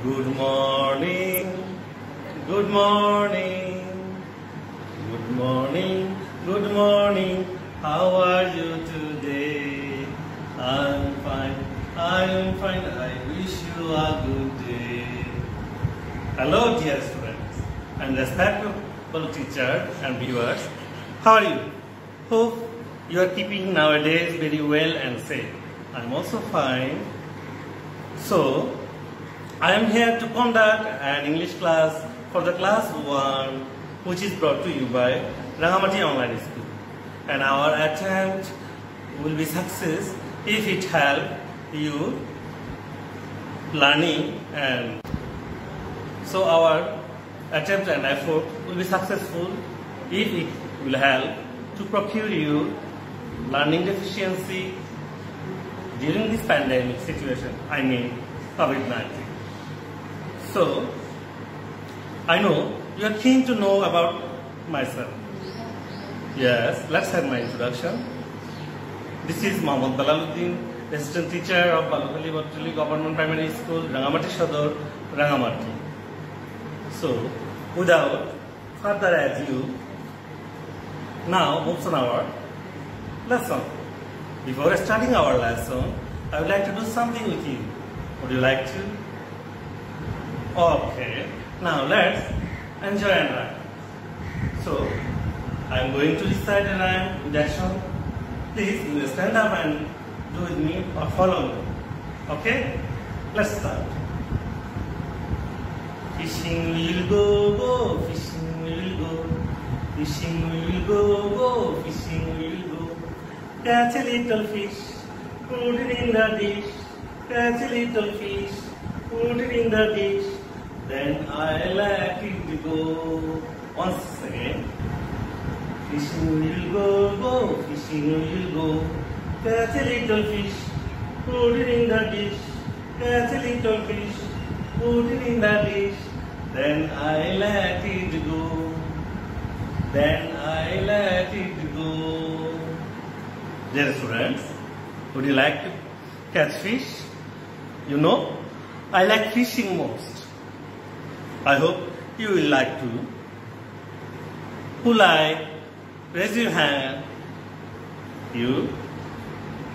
Good morning, good morning, good morning, good morning. How are you today? I'm fine, I wish you a good day. Hello dear students and respectable teachers and viewers. How are you? Hope you are keeping nowadays very well and safe. I'm also fine. So, I am here to conduct an English class for the class 1, which is brought to you by Rangamati Online School. And our attempt will be success if it helps you learning, and so our attempt and effort will be successful if it will help to procure you learning efficiency during this pandemic situation, I mean COVID-19. So, I know you are keen to know about myself. Yes, let's have my introduction. This is Mohammad Balaluddin, assistant teacher of Balukali Bhattali Government Primary School, Rangamati Sodor, Rangamati. So, without further ado, now moves on our lesson. Before starting our lesson, I would like to do something with you. Would you like to? Okay, now let's enjoy and rhyme. So, I am going to recite a rhyme with action. Please, you will stand up and do with me or follow me. Okay? Let's start. Fishing will go, fishing will go. Fishing will go, fishing will go. Catch a little fish, put it in the dish. Catch a little fish, put it in the dish. Then I let it go. Once again. Fishing will go, fishing will go. Catch a little fish, put it in the dish. Catch a little fish, put it in the dish. Then I let it go. Then I let it go. Dear students, would you like to catch fish? You know, I like fishing most. I hope you will like to. Who like? Raise your hand. You?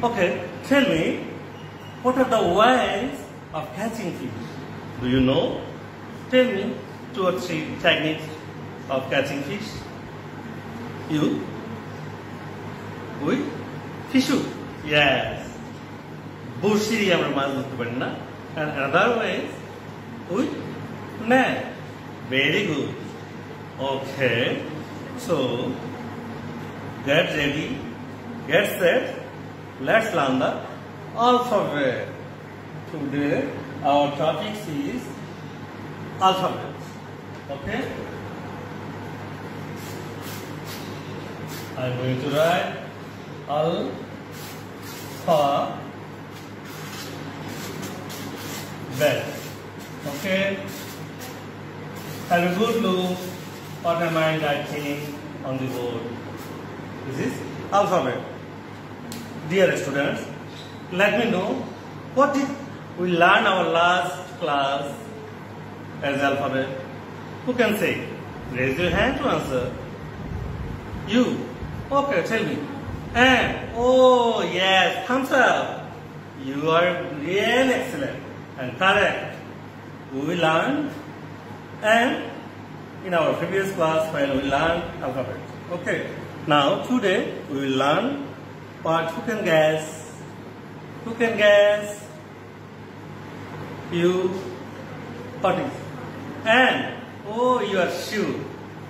Okay, tell me, what are the ways of catching fish? Do you know? Tell me 2 or 3 techniques of catching fish. You? We? Fishu? Yes. Burshiri amra mach dhorte pari na. And another way is with net. Very good. Okay. So, get ready, get set, let's learn the alphabet. Today our topic is alphabet. Okay? I am going to write alphabet. Okay? Have a good look. What am I writing on the board? This is alphabet. Dear students, let me know what did we learn our last class as alphabet. Who can say? Raise your hand to answer. You? Okay, tell me. And oh yes, thumbs up. You are really excellent and correct. We learned and in our previous class when we learned alphabet. Okay. Now today we will learn what who can guess? Who can guess? You. What is? And oh, you are sure.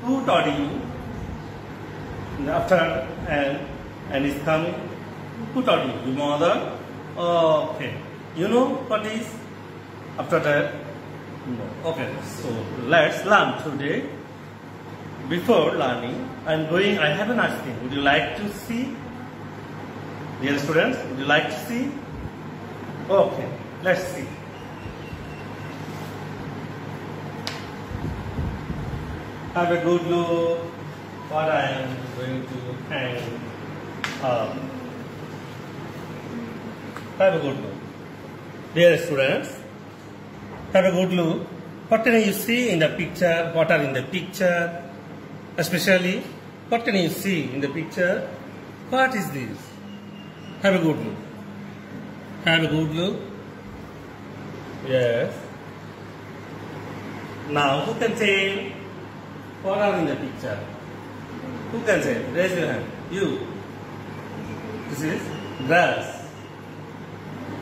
Who taught you? After and is coming. Who taught you? Your mother. Okay. You know what is after that? No. Okay. So let's learn today. Before learning, I have an asking. Would you like to see? Dear students, would you like to see? Okay, let's see. Have a good look what I am going to hang up. Have a good look. Dear students, Have a good look. What can you see in the picture? What are in the picture? Especially, what can you see in the picture? What is this? Have a good look. Have a good look. Yes. Now, who can tell what are in the picture? Who can tell? Raise your hand. You. This is grass.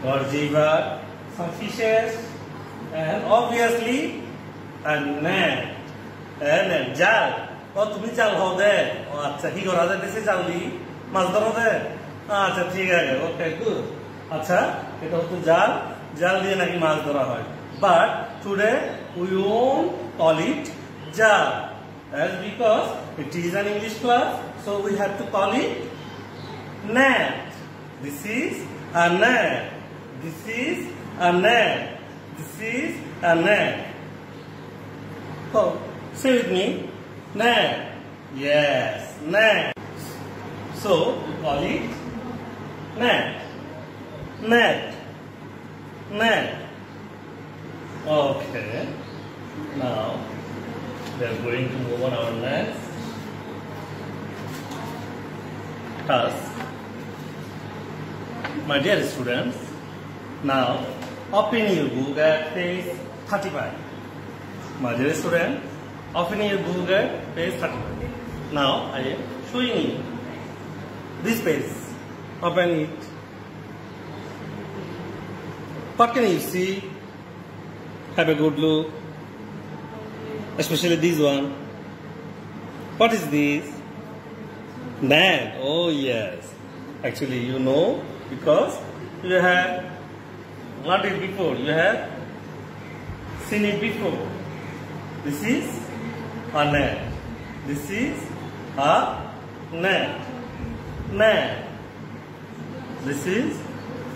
Or zebra, some fishes, and obviously a net. And jal. Oh, তুমি জাল হও দে ও আচ্ছা কি করা যায় দেশে জাল দি মাছ ধরো দে আচ্ছা ঠিক আছে ওকে গুড আচ্ছা এটা হচ্ছে জাল জাল দিয়ে নাকি মাছ ধরা হয় but today we won't call it জাল as because it is an English class so we have to call it net. This is a net. This is a net. This is a net. So say with me. Net. Yes, net. So we call it net. Net. Net. Okay. Now we are going to move on our next task. My dear students, now open your book at page 35. My dear students, open your book at page 35. Now I am showing you this page. Open it. What can you see? Have a good look. Especially this one. What is this? Net. Oh yes. Actually you know because you have learned it before. You have seen it before. This is a net. This is a net. Net. This is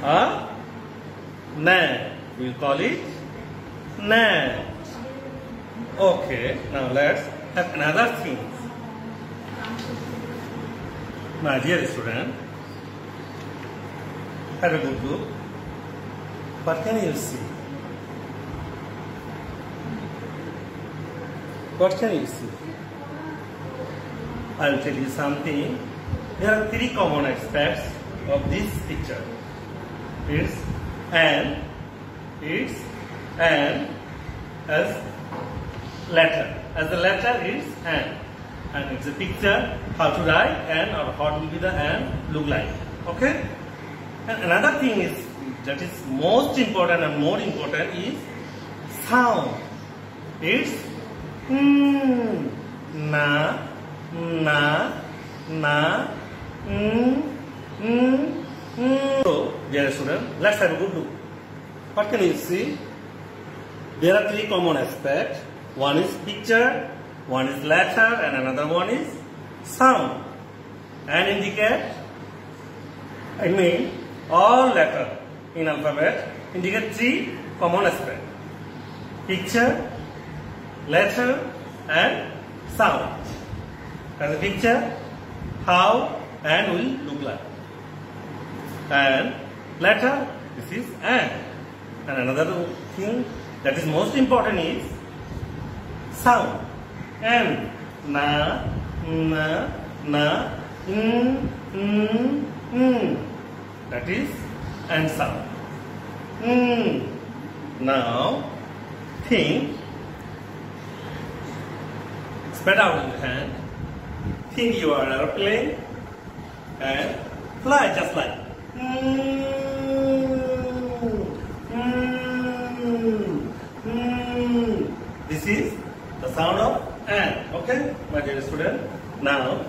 a net. We'll call it net. Okay. Now let's have another thing. My dear student, have a good look. What can you see? What can you see? I will tell you something. There are three common aspects of this picture. It's and as letter. As the letter is and it's a picture how to write and or what will be the and look like. Okay? And another thing is that is most important and more important is sound. It's na, na, na, So, dear student, let's have a good look. What can you see? There are three common aspects. One is picture, one is letter, and another one is sound. And indicate, I mean, all letter in alphabet indicate three common aspects. Picture, letter, and sound. As a picture, how and will look like. And letter, this is and. And another thing that is most important is sound. And na, na, na, that is and sound. Now think. Spread out in the hand. Think you are an airplane and fly just like. This is the sound of and. Okay, my dear student. Now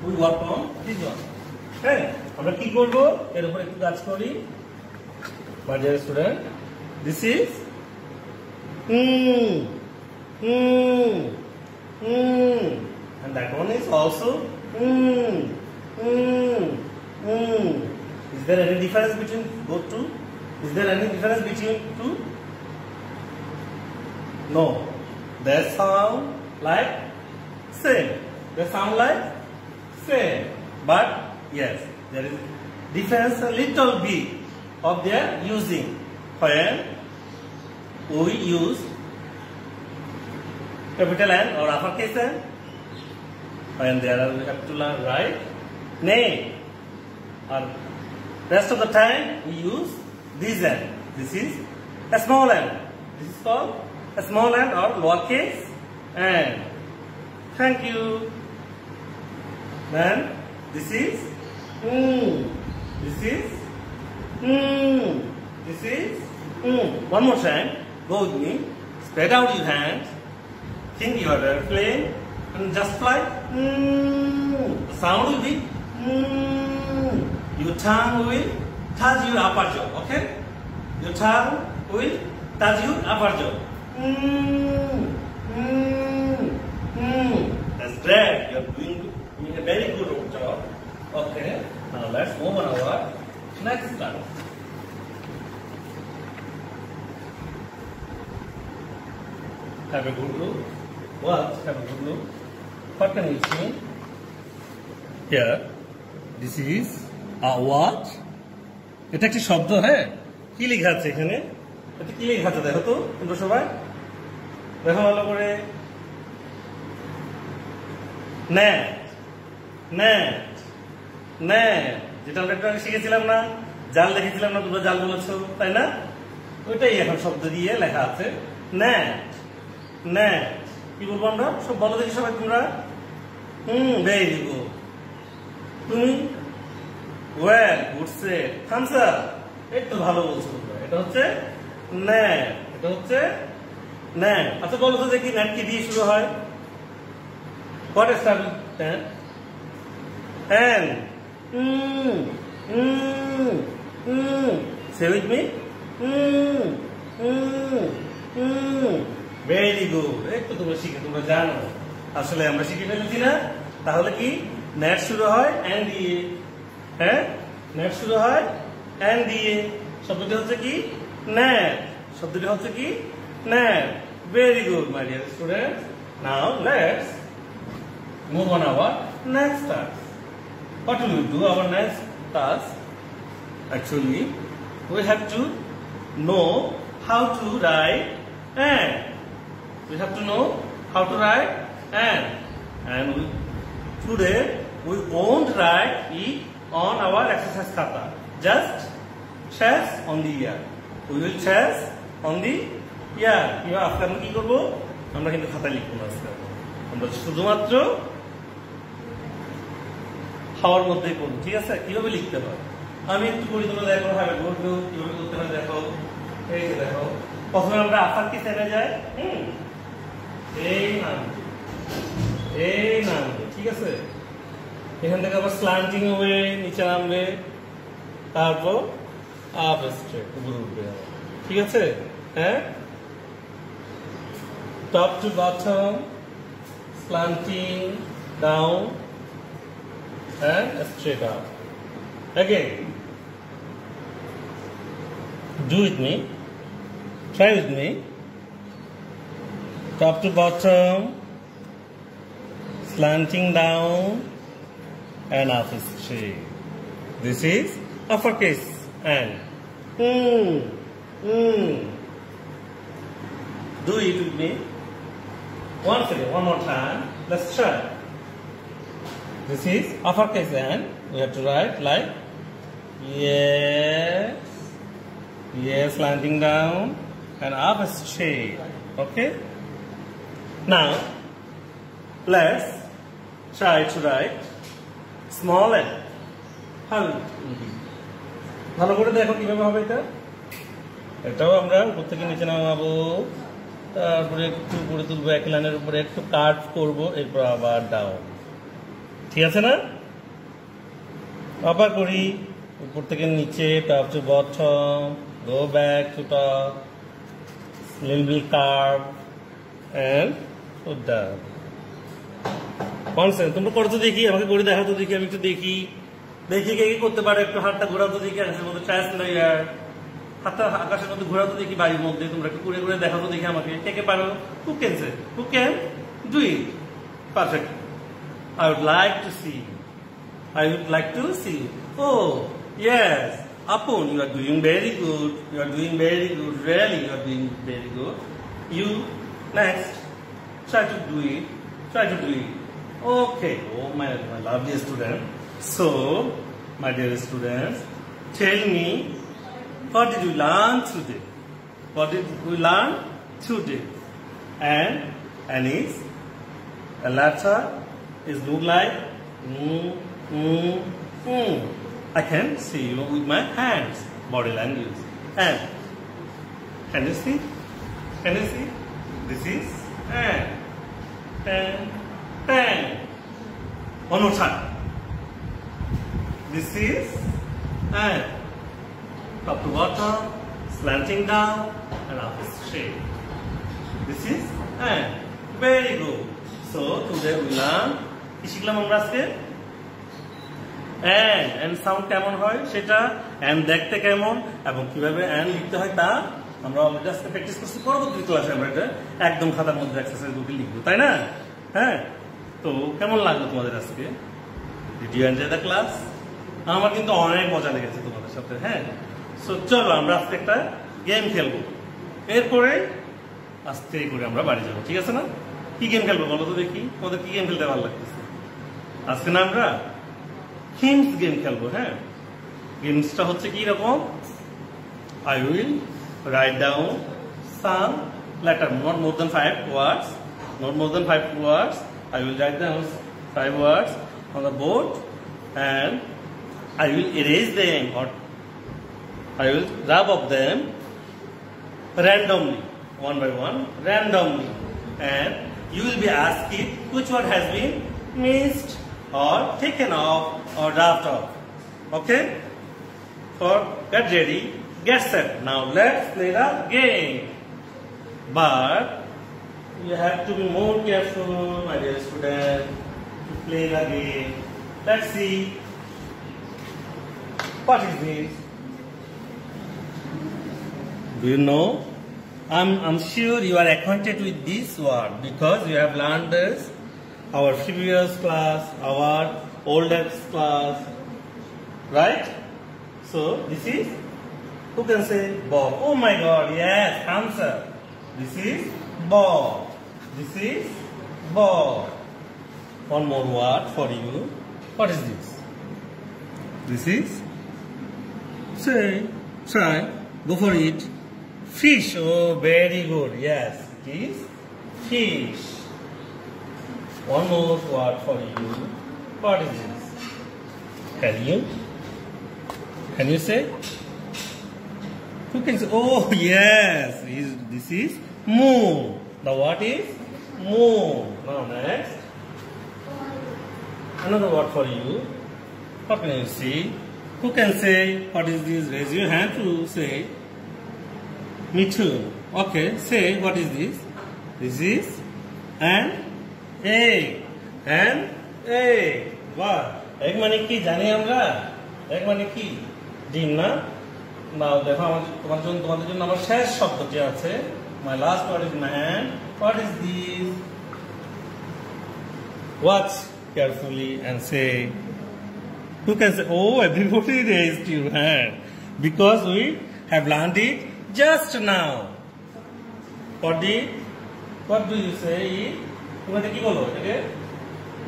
we work on this one. Okay, আমরা কি করব এর উপর একটু কাজ করি my dear student. This is and that one is also Is there any difference between both two? Is there any difference between two? No. They sound like same. They sound like same. But yes, there is difference a little bit of their using. When we use capital N or uppercase N. When there are, we have to learn right name. Or rest of the time we use this N. This is a small n. This is called a small n or lowercase n. Thank you. Then this is this is this is One more time. Go with me. Spread out your hands. Think you are airplane and just fly. The sound will be. Your tongue will touch your upper jaw. Okay? Your tongue will touch your upper jaw. That's great. You are doing a very good job. Okay. Now let's move on our next class. Have a good look. What? Have a good look. What can you see? Here. This is a what? এটা একটি শব্দ, হ্যাঁ? কি লেখা আছে এখানে? এটা কি লেখা আছে দেখো তো তোমরা সবাই? দেখো ভালো করে। net net net যেটা আমরা একটু আগে শিখেছিলাম না, জাল লিখেছিলাম না, তোমরা জাল বলেছো তাই না? ওইটাই এখন শব্দ দিয়ে লেখা আছে net net। কি বলবো আমরা? সব বলো দেখি সবাই তোমরা। Very good. তুমি ওয়েল গুড সে থামস আপ। একটু ভালো বলছো তোমরা। এটা হচ্ছে net, এটা হচ্ছে net। আচ্ছা বলো তো দেখি net কি দিয়ে শুরু হয়? What is start with N? N. Say with me. Very good. একটু তোমরা শিখে তোমরা জানো। আসলে আমরা শিখে ফেলেছি না? তাহলে কি net শুরু হয় N দিয়ে। হ্যাঁ? net শুরু হয় N দিয়ে। শব্দটি হচ্ছে কি? net। শব্দটি হচ্ছে কি? net. Very good, my dear students. Now let's move on our next task. What will we do? Our next task, actually, we have to know how to write and. We have to know how to write and today we won't write it on our exercise khata. Just chess on the ear. We will chess on the ear. কিভাবে আজকে আমরা কি করব? আমরা কিন্তু খাতায় লিখব না আজকে। আমরা শুধুমাত্র খাওয়ার মধ্যেই করব। ঠিক আছে? কিভাবে লিখতে হয় আমি একটু করি, তোমরা দেখো। হবে বলবো কিভাবে করতে হয় দেখো। এই যে দেখো, প্রথমে আমরা আফার কি সেনে যাই। এই নাম ঠিক আছে। এখান থেকে আবার স্ল্যান্টিং হবে, নিচে নামবে, তারপর আপ স্ট্রেট উপরে উঠবে। ঠিক আছে? হ্যাঁ, top to bottom, slanting down and straight up. Again, do with me, try with me. Top to bottom, slanting down and up straight. This is uppercase and do it with me. Once again, one more time. Let's try. This is uppercase and we have to write like yes, yes, slanting down and up straight. Okay. Now let's try to write small n. How will it be? ভালো করে দেখো কিভাবে হবে এটা। এটাও আমরা উপর থেকে নিচে নামাবো, তারপরে একটু উপরে তুলবো, এক লাইনের উপরে একটু কাট করবো, এরপর আবার ডাউন। ঠিক আছে না? আবার করি, উপর থেকে নিচে, top to bottom, go back to top, little bit curve and put down. Consent তোমরা করো তো দেখি, আমাকে করে দেখাও তো দেখি, আমি একটু দেখি কে কি করতে পারে। একটু হাতটা ঘোরাও তো দেখি, আকাশের মধ্যে ট্রায়াস লাইয়ার, হাতটা আকাশের মধ্যে ঘোরাও তো দেখি, বাড়ির মধ্যে তোমরা একটু করে করে দেখাও তো দেখি আমাকে, কে পারো? Who can say, who can do it perfect? I would like to see. I would like to see. Oh, yes. Upon, you are doing very good. You are doing very good. Really, you are doing very good. You next try to do it. Try to do it. Okay. Oh my lovely student. So, my dear students, tell me, what did you learn today? What did we learn today? And is a letter is look like I can see you with my hands, body language. And can you see? Can you see? This is and one more time. This is and top to bottom, slanting down, and up straight. This is and very good. So today we learn কি শিখলাম আমরা আজকে and sound কেমন হয় সেটা and দেখতে কেমন এবং কিভাবে and লিখতে হয় তা আমরা অলরেডি আজকে প্র্যাকটিস করছি। পরবর্তী ক্লাসে আমরা এটা একদম খাতার মধ্যে এক্সারসাইজ গুলো লিখবো, তাই না? হ্যাঁ, তো কেমন লাগলো তোমাদের আজকে? Did you enjoy the class? আমার কিন্তু অনেক মজা লেগেছে তোমাদের সাথে। হ্যাঁ, সো চলো আমরা আজকে একটা গেম খেলবো, এরপরে আস্তে করে আমরা বাড়ি যাবো, ঠিক আছে না? কি গেম খেলবো বলো তো দেখি, তোমাদের কি গেম খেলতে ভালো লাগতেছে? আজকে না আমরা হিন্টস গেম খেলবো। হ্যাঁ, গেমসটা হচ্ছে কি রকম, I will write down some letter, not more than 5 words, not more than 5 words. I will write down 5 words on the board and I will erase them or I will rub off them randomly, one by one, randomly, and you will be asked which one has been missed or taken off or rubbed off. Okay? So get ready, get set. Now let's play the game. But you have to be more careful, my dear student, to play the game. Let's see. What is this? Do you know? I'm sure you are acquainted with this word because you have learned this our previous class, our oldest class, right? So this is, who can say Bob? Oh my God, yes, answer. This is Bob. This is Bob. One more word for you. What is this? This is, say, try, go for it. Fish. Oh, very good. Yes, it is fish. One more word for you. What is this? Can you say? Who can say? Oh, yes. This is moon. The word is moon. Now next, another word for you. What can you see? Who can say? What is this? Raise your hand to say. Me too. Okay, say what is this? This is an egg. An egg. Wow. Egg মানে কি জানি আমরা? Egg মানে কি? ডিম না? নাও দেখো তোমাদের জন্য আমার শেষ শব্দটি আছে। My last word is in my hand. What is this? Watch carefully and say. Who can say? Oh, everybody raised your hand because we have learned it just now. What do you say? তোমাদের কি বলো এটাকে?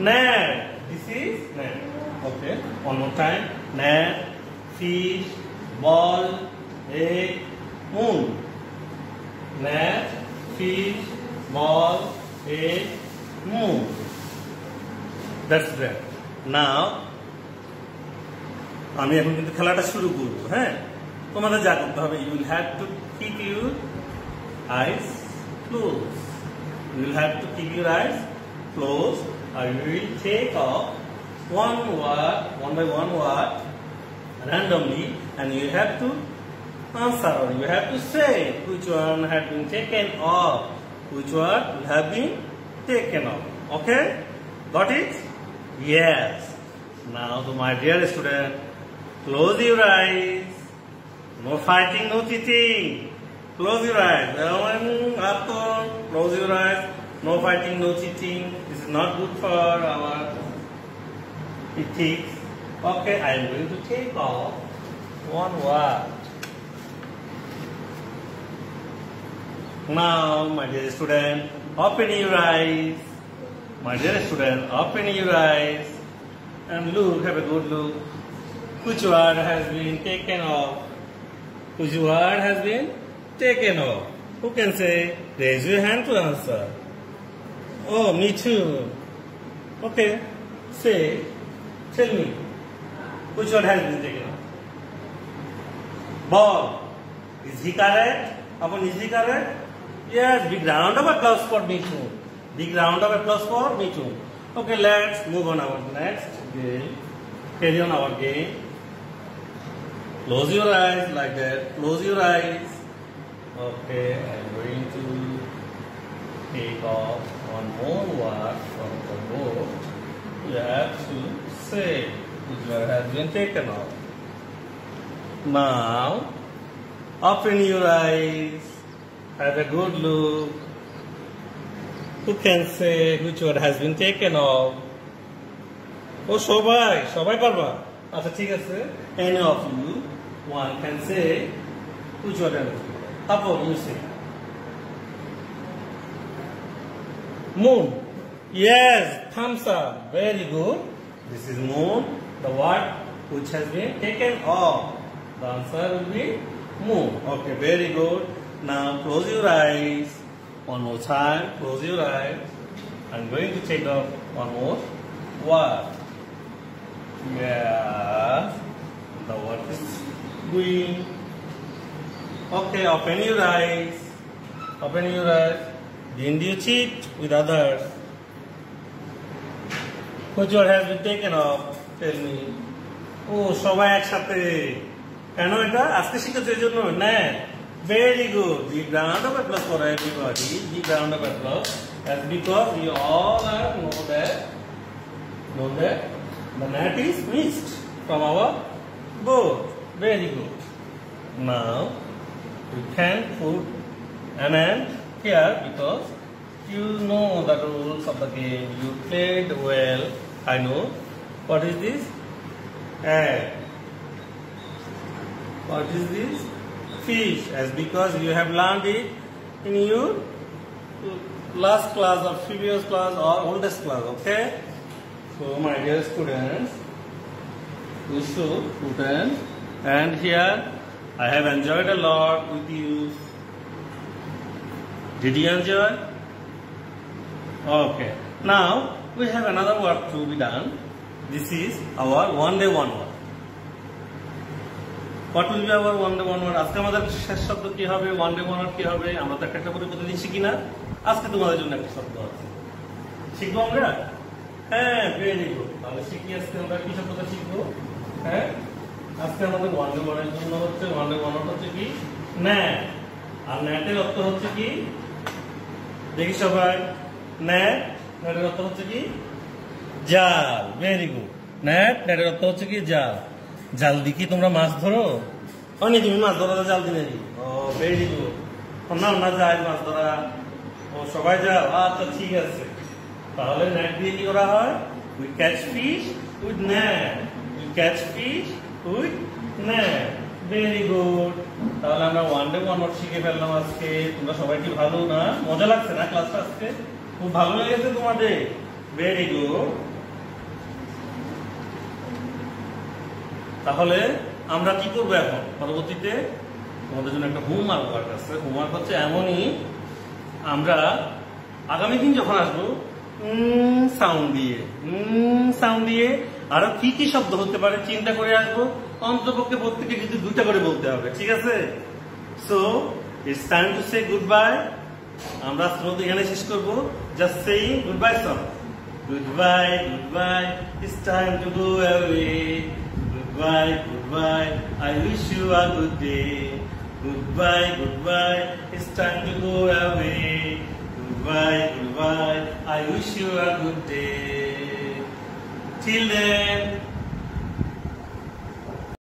Net. This is net. Okay. One more time. Net, fish, ball, egg, moon. Net, fish, ball, egg, moon. That's that. Now, আমি এখন কিন্তু খেলাটা শুরু করব। হ্যাঁ, তোমাদের যা করতে হবে, you will have to keep your eyes closed. You will have to keep your eyes closed. I will take off one word, one by one word, randomly, and you have to answer or you have to say which one had been taken off, which one will have been taken off. Okay? Got it? Yes. Now, to my dear student, close your eyes. No fighting, no cheating. Close your eyes. Close your eyes. No fighting, no cheating. This is not good for our ethics. Okay, I am going to take off One word. Now, my dear student, open your eyes. My dear student, open your eyes and look, have a good look. Which word has been taken off? Which word has been taken off? Who can say? Raise your hand to answer. Oh, me too. Okay, say, tell me, which word has been taken off? Ball. Is he correct? Upon is he correct? Yes, big round of applause for me too. Big round of applause for me too. Okay, let's move on our next game. Carry on our game. Close your eyes like that. Close your eyes. Okay, I'm going to take off one more word from the board. You have to say which word has been taken off. Now, open your eyes. Have a good look. Who can say which word has been taken off? Oh, সবাই পারবা আচ্ছা ঠিক আছে any of you one can say which word has been taken off. How you say? Moon. Yes, thumbs up. Very good. This is moon, the word which has been taken off. The answer will be moon. Okay, very good. Now close your eyes. One more time. Close your eyes. I'm going to take off one more word. Yes. The word is green. Okay, open your eyes. Open your eyes. Didn't you cheat with others? Which word has been taken off? Tell me. Oh, সবাই একসাথে কেন এটা আজকে শিখেছো এই জন্য না very good. Big round of applause for everybody. Big round of applause. That's because we all know that the net is missed from our board. Very good. Now we can put an end here because you know the rules of the game. You played well. I know. What is this? What is this? Fish. As because you have learned it in your last class or previous class or oldest class. Okay. So my dear students, we should put an end here. I have enjoyed a lot with you. Did you enjoy? Okay. Now we have another work to be done. This is our one day one word. What will be our one day one word? আজকে আমাদের শেষ শব্দ কি হবে? One day one word কি হবে? আমরা তো একটা করে প্রতিদিন শিখি না। আজকে তোমাদের জন্য একটা শব্দ আছে। শিখবো আমরা? হ্যাঁ, very good. তাহলে শিখি আজকে আমরা কি শব্দটা শিখবো? হ্যাঁ? আজকে আমাদের one day one এর জন্য হচ্ছে one day one word হচ্ছে কি? net. আর নেটের অর্থ হচ্ছে কি? দেখি সবাই নেটের অর্থ হচ্ছে কি জাল ভেরি গুড নেটের অর্থ হচ্ছে কি জাল জাল দিয়ে কি তোমরা মাছ ধরো অনেক তুমি মাছ ধরা জাল দিয়ে নাকি ও ভেরি গুড না যায় মাছ ধরা ও সবাই যাও আচ্ছা ঠিক আছে তাহলে নেট দিয়ে কি করা হয় we catch fish with net we catch fish with net very good তাহলে আমরা ওয়ান ডে ওয়ান ওয়ার্ড শিখে ফেললাম আজকে তোমরা সবাই কি ভালো না মজা লাগছে না ক্লাসটা আজকে খুব ভালো লেগেছে তোমাদের ভেরি গুড তাহলে আমরা কি করবো এখন পরবর্তীতে তোমাদের জন্য একটা হোমওয়ার্ক আছে হোমওয়ার্ক হচ্ছে এমনই আমরা আগামী দিন যখন আসবো সাউন্ড দিয়ে আরো কি কি শব্দ হতে পারে চিন্তা করে আসবো অন্তপক্ষে প্রত্যেকে কিন্তু দুইটা করে বলতে হবে ঠিক আছে so it's time to say goodbye আমরা আজকে এখানে শেষ করবো just saying goodbye song goodbye it's time to go away goodbye I wish you a good day goodbye it's time to go away Goodbye, I wish you a good day. Till then,